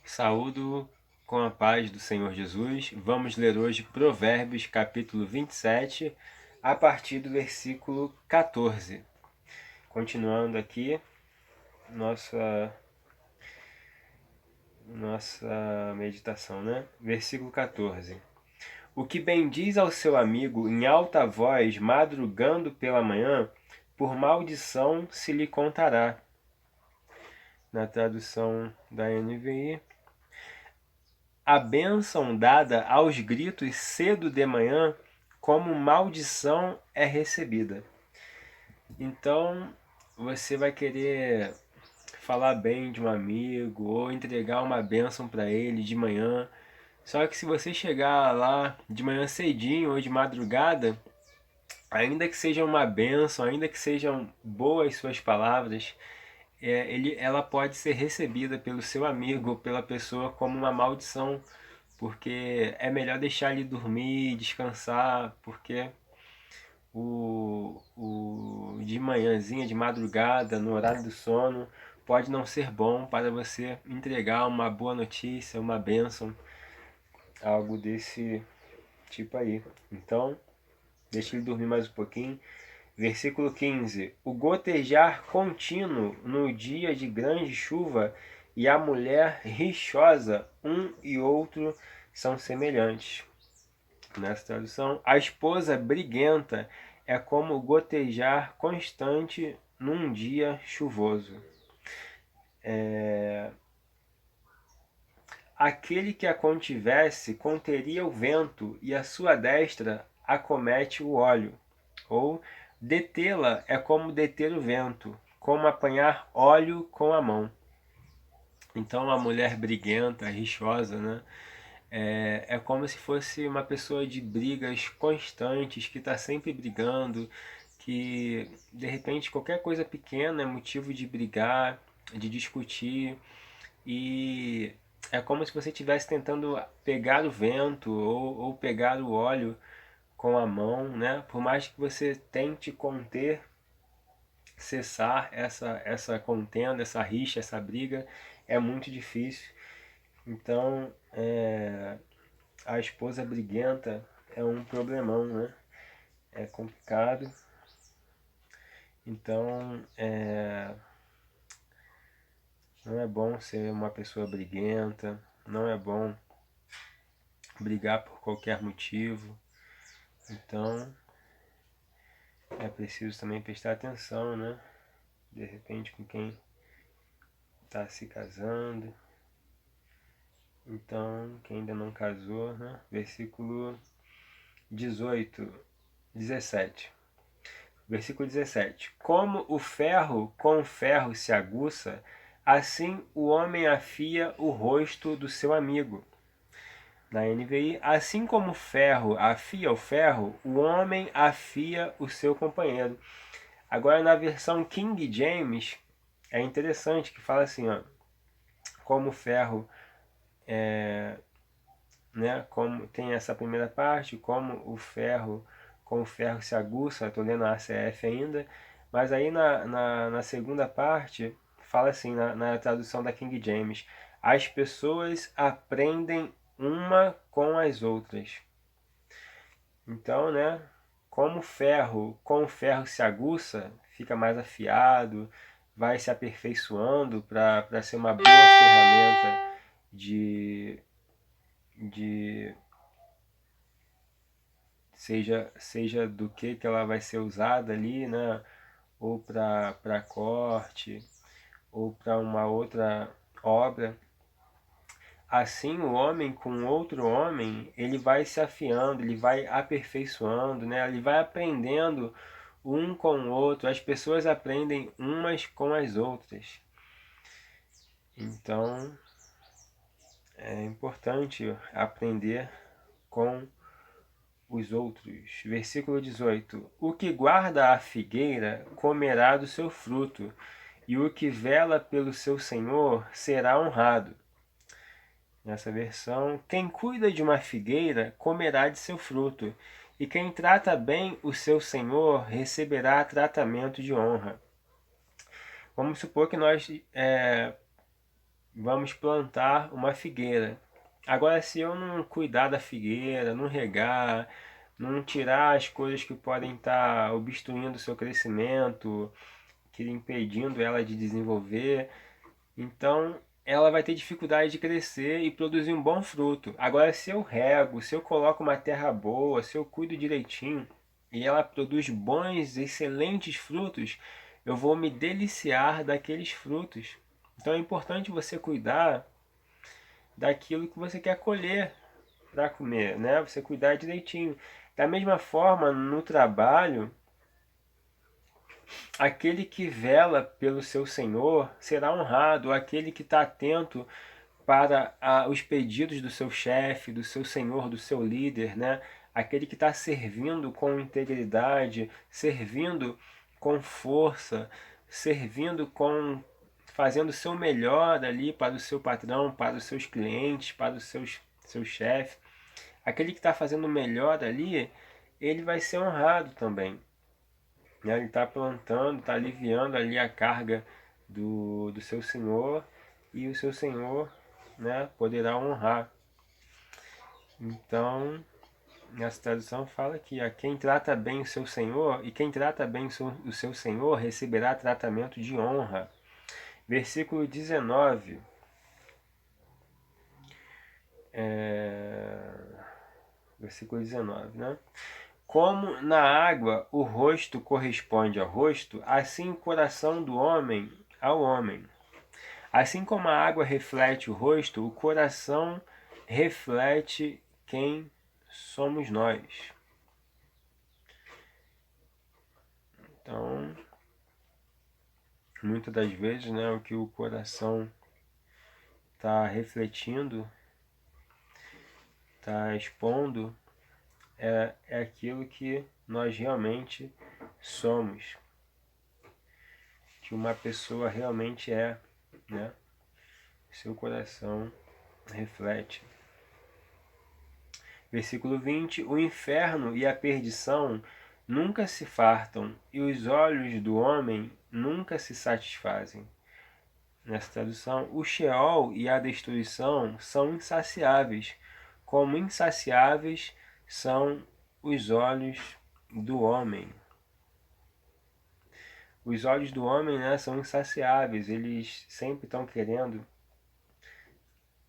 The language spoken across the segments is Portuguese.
Saúdo com a paz do Senhor Jesus. Vamos ler hoje Provérbios, capítulo 27, a partir do versículo 14. Continuando aqui nossa meditação, né? Versículo 14. O que bendiz ao seu amigo em alta voz, madrugando pela manhã, por maldição se lhe contará. Na tradução da NVI. A bênção dada aos gritos cedo de manhã, como maldição é recebida. Então, você vai querer falar bem de um amigo ou entregar uma bênção para ele de manhã. Só que se você chegar lá de manhã cedinho ou de madrugada, ainda que seja uma bênção, ainda que sejam boas suas palavras, ela pode ser recebida pelo seu amigo ou pela pessoa como uma maldição, porque é melhor deixar ele dormir, descansar, porque de manhãzinha, de madrugada, no horário do sono, pode não ser bom para você entregar uma boa notícia, uma bênção, algo desse tipo aí. Então, deixa ele dormir mais um pouquinho. Versículo 15. O gotejar contínuo no dia de grande chuva e a mulher rixosa, um e outro são semelhantes. Nessa tradução, a esposa briguenta é como o gotejar constante num dia chuvoso. Aquele que a contivesse conteria o vento, e a sua destra acomete o óleo. Ou detê-la é como deter o vento, como apanhar óleo com a mão. Então, a mulher briguenta, rixosa, né? É como se fosse uma pessoa de brigas constantes, que está sempre brigando, que de repente qualquer coisa pequena é motivo de brigar, de discutir, e é como se você estivesse tentando pegar o vento ou pegar o óleo com a mão, né? Por mais que você tente conter, cessar essa contenda, essa rixa, essa briga, é muito difícil. Então, a esposa briguenta é um problemão, né? É complicado. Então, não é bom ser uma pessoa briguenta, não é bom brigar por qualquer motivo. Então, é preciso também prestar atenção, né? De repente, com quem está se casando. Então, quem ainda não casou, né? Versículo 18, 17. Versículo 17. Como o ferro com o ferro se aguça, assim o homem afia o rosto do seu amigo. Na NVI, assim como o ferro afia o ferro, o homem afia o seu companheiro. Agora, na versão King James, é interessante que fala assim, ó, como o ferro, né, como tem essa primeira parte, como o ferro com o ferro se aguça, estou lendo a ACF ainda, mas aí na segunda parte fala assim, na tradução da King James, as pessoas aprendem uma com as outras. Então, né, como o ferro com o ferro se aguça, fica mais afiado, vai se aperfeiçoando para ser uma boa ferramenta de seja do que ela vai ser usada ali, né? Ou para corte, ou para uma outra obra. Assim, o homem com outro homem, ele vai se afiando, ele vai aperfeiçoando, né? Ele vai aprendendo um com o outro. As pessoas aprendem umas com as outras. Então, é importante aprender com os outros. Versículo 18. O que guarda a figueira comerá do seu fruto, e o que vela pelo seu senhor será honrado. Nessa versão, quem cuida de uma figueira comerá de seu fruto, e quem trata bem o seu senhor receberá tratamento de honra. Vamos supor que nós vamos plantar uma figueira. Agora, se eu não cuidar da figueira, não regar, não tirar as coisas que podem estar obstruindo o seu crescimento, que impedindo ela de desenvolver, então ela vai ter dificuldade de crescer e produzir um bom fruto. Agora, se eu rego, se eu coloco uma terra boa, se eu cuido direitinho e ela produz bons, excelentes frutos, eu vou me deliciar daqueles frutos. Então é importante você cuidar daquilo que você quer colher para comer, né? Você cuidar direitinho. Da mesma forma, no trabalho, aquele que vela pelo seu senhor será honrado, aquele que está atento para os pedidos do seu chefe, do seu senhor, do seu líder, né? Aquele que está servindo com integridade, servindo com força, servindo com fazendo o seu melhor ali para o seu patrão, para os seus clientes, para os seus chefes. Aquele que está fazendo o melhor ali, ele vai ser honrado também, né? Ele está plantando, está aliviando ali a carga do seu senhor, e o seu senhor, né, poderá honrar. Então, nessa tradução fala que a quem trata bem o seu senhor, e quem trata bem o seu senhor receberá tratamento de honra. Versículo 19. Versículo 19, né? Como na água o rosto corresponde ao rosto, assim o coração do homem ao homem. Assim como a água reflete o rosto, o coração reflete quem somos nós. Então, muitas das vezes, né, o que o coração está refletindo, está expondo, é aquilo que nós realmente somos, que uma pessoa realmente é, né? Seu coração reflete. Versículo 20: o inferno e a perdição nunca se fartam, e os olhos do homem nunca se satisfazem. Nessa tradução, o Sheol e a destruição são insaciáveis, como insaciáveis são os olhos do homem. Os olhos do homem, né, são insaciáveis, eles sempre estão querendo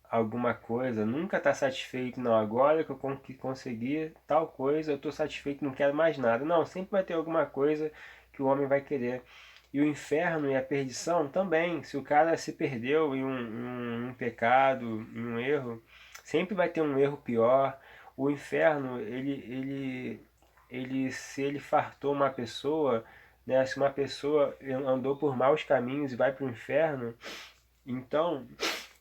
alguma coisa, nunca está satisfeito. Não, agora que eu consegui tal coisa, eu estou satisfeito, não quero mais nada. Não, sempre vai ter alguma coisa que o homem vai querer. E o inferno e a perdição também. Se o cara se perdeu em um pecado, em um erro, sempre vai ter um erro pior. O inferno, se ele fartou uma pessoa, né, se uma pessoa andou por maus caminhos e vai para o inferno, então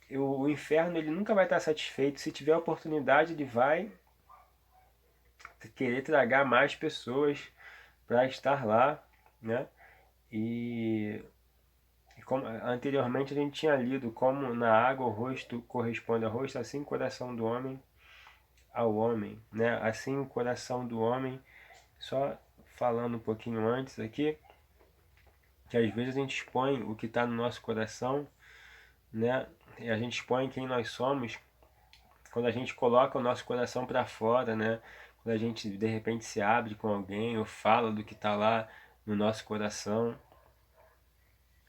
o inferno ele nunca vai estar satisfeito. Se tiver oportunidade, ele vai querer tragar mais pessoas para estar lá, né? E como anteriormente a gente tinha lido, como na água o rosto corresponde ao rosto, assim o coração do homem ao homem, né? Assim o coração do homem, só falando um pouquinho antes aqui, que às vezes a gente expõe o que está no nosso coração, né? E a gente expõe quem nós somos quando a gente coloca o nosso coração para fora, né? Quando a gente de repente se abre com alguém ou fala do que está lá no nosso coração.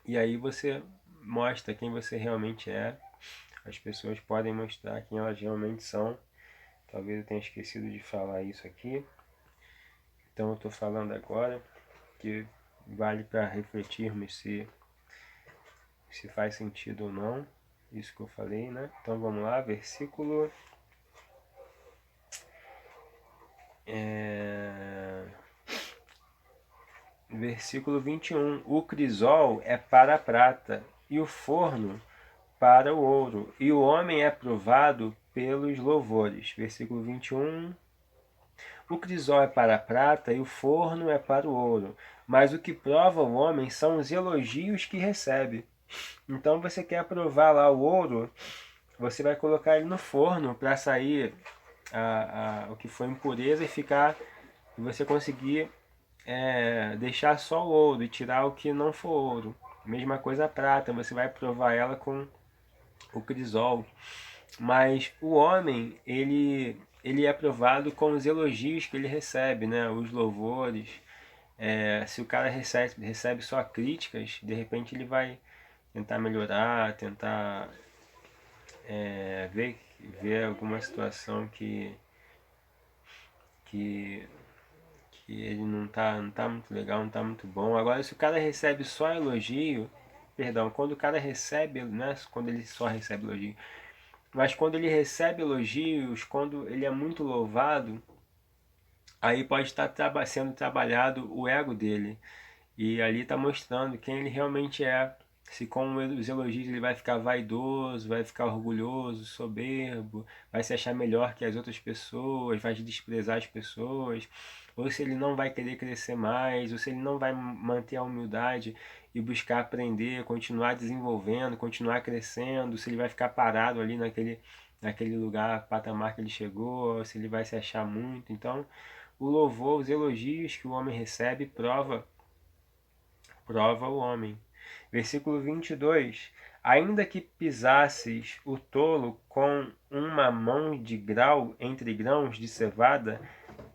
E aí você mostra quem você realmente é. As pessoas podem mostrar quem elas realmente são. Talvez eu tenha esquecido de falar isso aqui. Então eu estou falando agora, que vale para refletirmos se faz sentido ou não. Isso que eu falei, né? Então vamos lá, versículo versículo 21. O crisol é para a prata, e o forno para o ouro, e o homem é provado pelos louvores. Versículo 21. O crisol é para a prata, e o forno é para o ouro, mas o que prova o homem são os elogios que recebe. Então você quer provar lá o ouro, você vai colocar ele no forno para sair o que foi impureza e você conseguir deixar só o ouro e tirar o que não for ouro. Mesma coisa a prata, você vai provar ela o crisol. Mas o homem, ele é provado com os elogios que ele recebe, né? Os louvores. Se o cara recebe só críticas, de repente ele vai tentar melhorar, tentar ver alguma situação que, que ele não tá muito legal, não tá muito bom. Agora, se o cara recebe só elogio, perdão, quando o cara recebe, né? Quando ele só recebe elogio, mas quando ele recebe elogios, quando ele é muito louvado, aí pode estar sendo trabalhado o ego dele. E ali está mostrando quem ele realmente é. Se com os elogios ele vai ficar vaidoso, vai ficar orgulhoso, soberbo, vai se achar melhor que as outras pessoas, vai desprezar as pessoas, ou se ele não vai querer crescer mais, ou se ele não vai manter a humildade e buscar aprender, continuar desenvolvendo, continuar crescendo, se ele vai ficar parado ali naquele lugar, patamar que ele chegou, ou se ele vai se achar muito. Então, o louvor, os elogios que o homem recebe, prova o homem. Versículo 22. Ainda que pisasses o tolo com uma mão de grau entre grãos de cevada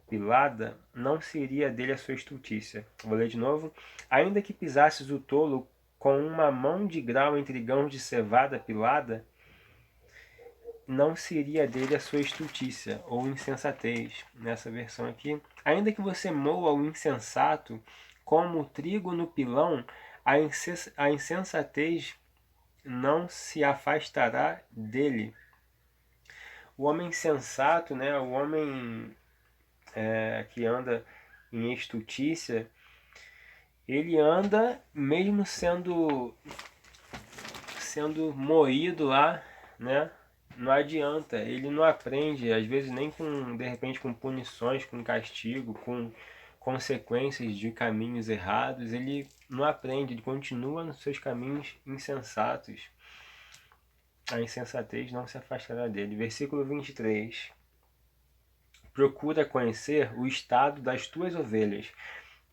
pilada, não seria dele a sua estultícia. Vou ler de novo. Ainda que pisasses o tolo com uma mão de grau entre grãos de cevada pilada, não seria dele a sua estultícia ou insensatez, nessa versão aqui. Ainda que você moa o insensato como o trigo no pilão, a insensatez não se afastará dele. O homem sensato, né, o homem que anda em estultícia, ele anda mesmo sendo moído lá, né? Não adianta, ele não aprende, às vezes nem com, de repente, com punições, com castigo, com consequências de caminhos errados, ele não aprende, ele continua nos seus caminhos insensatos. A insensatez não se afastará dele. Versículo 23. Procura conhecer o estado das tuas ovelhas.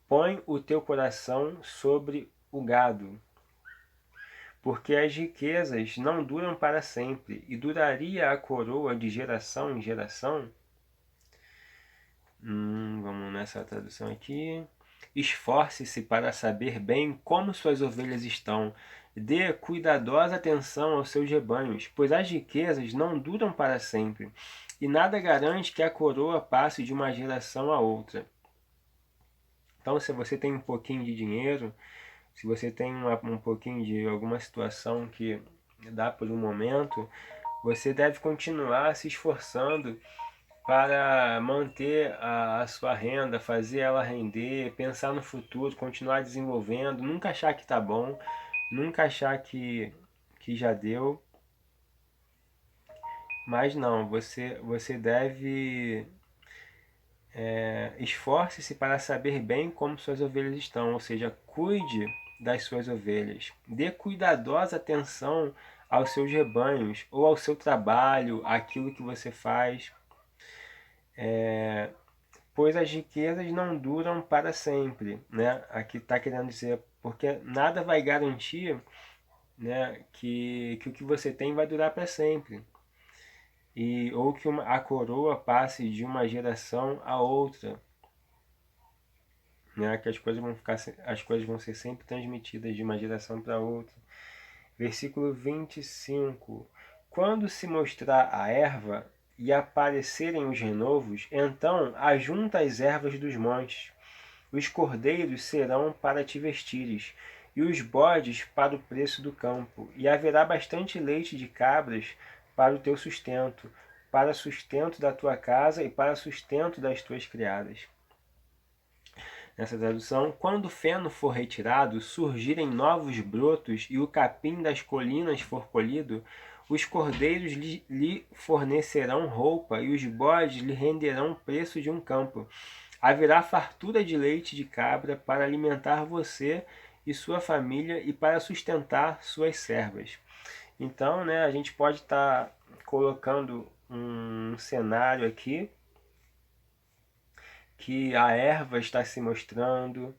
Põe o teu coração sobre o gado, porque as riquezas não duram para sempre, e duraria a coroa de geração em geração. Vamos nessa tradução aqui. Esforce-se para saber bem como suas ovelhas estão. Dê cuidadosa atenção aos seus rebanhos, pois as riquezas não duram para sempre, e nada garante que a coroa passe de uma geração a outra. Então, se você tem um pouquinho de dinheiro, se você tem um pouquinho de alguma situação que dá por um momento, você deve continuar se esforçando para manter a sua renda, fazer ela render, pensar no futuro, continuar desenvolvendo, nunca achar que está bom, nunca achar que já deu. Mas não, você deve esforce-se para saber bem como suas ovelhas estão, ou seja, cuide das suas ovelhas. Dê cuidadosa atenção aos seus rebanhos, ou ao seu trabalho, aquilo que você faz, pois as riquezas não duram para sempre, né? Aqui está querendo dizer, porque nada vai garantir, né, que o que você tem vai durar para sempre. Ou que a coroa passe de uma geração a outra, né? Que as coisas vão ser sempre transmitidas de uma geração para outra. Versículo 25. Quando se mostrar a erva e aparecerem os renovos, então ajunta as ervas dos montes. Os cordeiros serão para te vestires, e os bodes para o preço do campo. E haverá bastante leite de cabras para o teu sustento, para sustento da tua casa e para sustento das tuas criadas. Nessa tradução, quando o feno for retirado, surgirem novos brotos e o capim das colinas for colhido, os cordeiros lhe fornecerão roupa e os bodes lhe renderão o preço de um campo. Haverá fartura de leite de cabra para alimentar você e sua família e para sustentar suas servas. Então, né, a gente pode estar colocando um cenário aqui que a erva está se mostrando,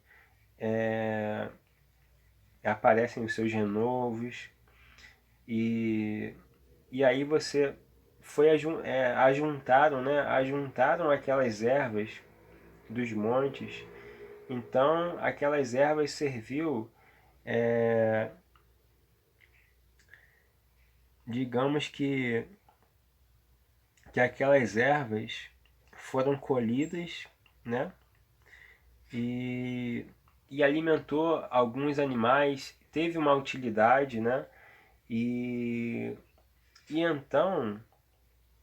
aparecem os seus renovos, e e aí você foi ajuntaram, né? Ajuntaram aquelas ervas dos montes. Então aquelas ervas serviu, é, digamos que aquelas ervas foram colhidas, né? E, e alimentou alguns animais, teve uma utilidade, né? E, e então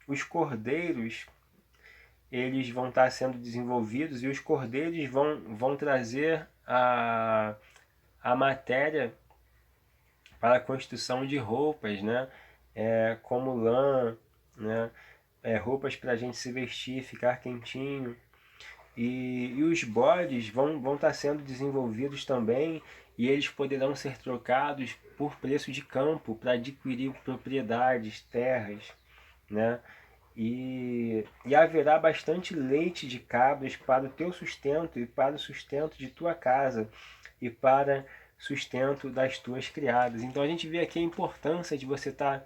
os cordeiros eles vão estar sendo desenvolvidos e os cordeiros vão trazer a matéria para a construção de roupas, né? Como lã, né? Roupas para a gente se vestir, ficar quentinho. E os bodes vão estar sendo desenvolvidos também e eles poderão ser trocados por preço de campo para adquirir propriedades, terras, né? E haverá bastante leite de cabras para o teu sustento e para o sustento de tua casa e para sustento das tuas criadas. Então a gente vê aqui a importância de você estar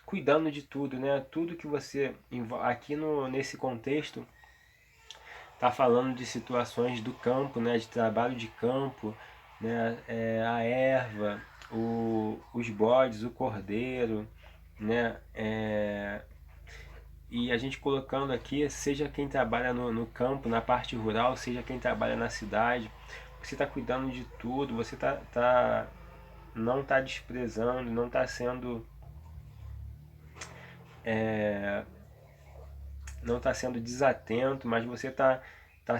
cuidando de tudo, né? Tudo que você aqui nesse contexto está falando de situações do campo, né? De trabalho de campo, né? A erva, os bodes, o cordeiro, né? E a gente colocando aqui, seja quem trabalha no campo, na parte rural, seja quem trabalha na cidade, você está cuidando de tudo, você não está desprezando, não está sendo, não está sendo desatento, mas você tá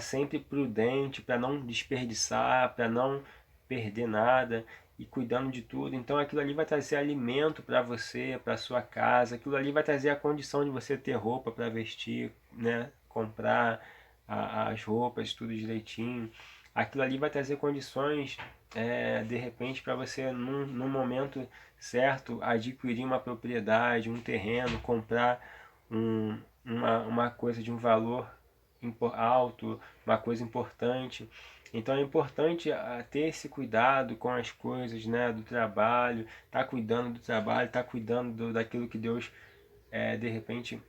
sempre prudente para não desperdiçar, para não perder nada e cuidando de tudo. Então aquilo ali vai trazer alimento para você, para sua casa. Aquilo ali vai trazer a condição de você ter roupa para vestir, né? Comprar as roupas, tudo direitinho. Aquilo ali vai trazer condições, de repente, para você, num momento certo, adquirir uma propriedade, um terreno, comprar uma coisa de um valor alto, uma coisa importante. Então é importante ter esse cuidado com as coisas, né, do trabalho, tá cuidando do trabalho, tá cuidando daquilo que Deus de repente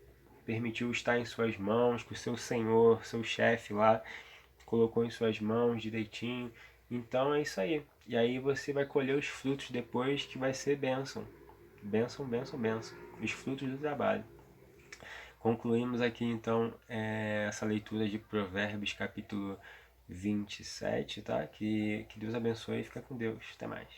permitiu estar em suas mãos, que o seu senhor, seu chefe lá colocou em suas mãos direitinho. Então é isso aí. E aí você vai colher os frutos depois, que vai ser bênção. Bênção, bênção, bênção. Os frutos do trabalho. Concluímos aqui então essa leitura de Provérbios capítulo 27, tá? Que Deus abençoe e fica com Deus. Até mais.